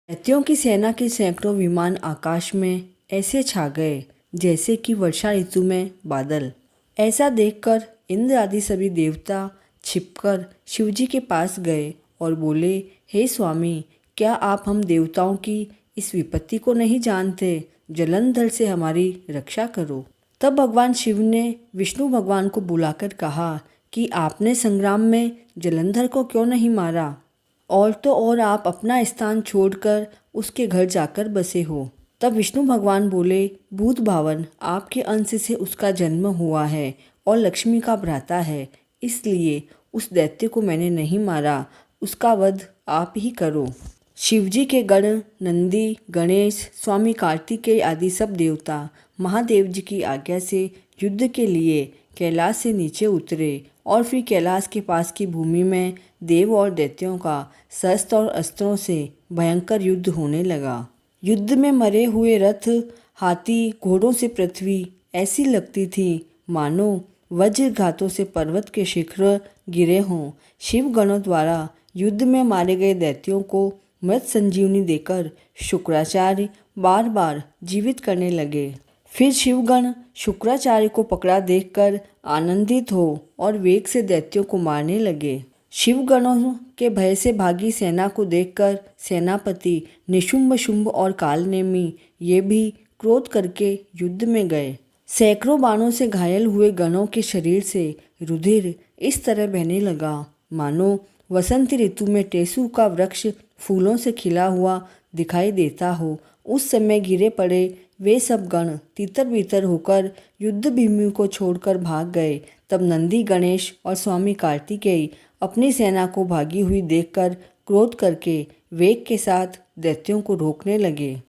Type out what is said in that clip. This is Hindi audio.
दैत्यों की सेना के सैकड़ों विमान आकाश में ऐसे छा गए जैसे कि वर्षा ऋतु में बादल। ऐसा देखकर इंद्र आदि सभी देवता छिपकर शिवजी के पास गए और बोले, हे स्वामी, क्या आप हम देवताओं की इस विपत्ति को नहीं जानते? जलंधर से हमारी रक्षा करो। तब भगवान शिव ने विष्णु भगवान को बुलाकर कहा कि आपने संग्राम में जलंधर को क्यों नहीं मारा? और तो और आप अपना स्थान छोड़कर उसके घर जाकर बसे हो। तब विष्णु भगवान बोले, भूत भावन, आपके अंश से उसका जन्म हुआ है और लक्ष्मी का भ्राता है, इसलिए उस दैत्य को मैंने नहीं मारा, उसका वध आप ही करो। शिवजी के गण नंदी, गणेश, स्वामी कार्तिकेय आदि सब देवता महादेव जी की आज्ञा से युद्ध के लिए कैलाश से नीचे उतरे और फिर कैलाश के पास की भूमि में देव और दैत्यों का शस्त्र और अस्त्रों से भयंकर युद्ध होने लगा। युद्ध में मरे हुए रथ, हाथी, घोड़ों से पृथ्वी ऐसी लगती थी मानो वज्रघातों से पर्वत के शिखर गिरे हों। शिव गणों द्वारा युद्ध में मारे गए दैत्यों को मृत संजीवनी देकर शुक्राचार्य बार बार जीवित करने लगे। फिर शिवगण शुक्राचार्य को पकड़ा देखकर आनंदित हो और वेग से दैत्यों को मारने लगे। शिवगणों के भय से भागी सेना को देखकर सेनापति निशुंभ, शुंभ और कालनेमी ये भी क्रोध करके युद्ध में गए। सैकड़ों बाणों से घायल हुए गणों के शरीर से रुधिर इस तरह बहने लगा मानो वसंत ऋतु में टेसू का वृक्ष फूलों से खिला हुआ दिखाई देता हो। उस समय गिरे पड़े वे सब गण तितर बितर होकर युद्ध भूमि को छोड़कर भाग गए। तब नंदी, गणेश और स्वामी कार्तिकेय अपनी सेना को भागी हुई देखकर क्रोध करके वेग के साथ दैत्यों को रोकने लगे।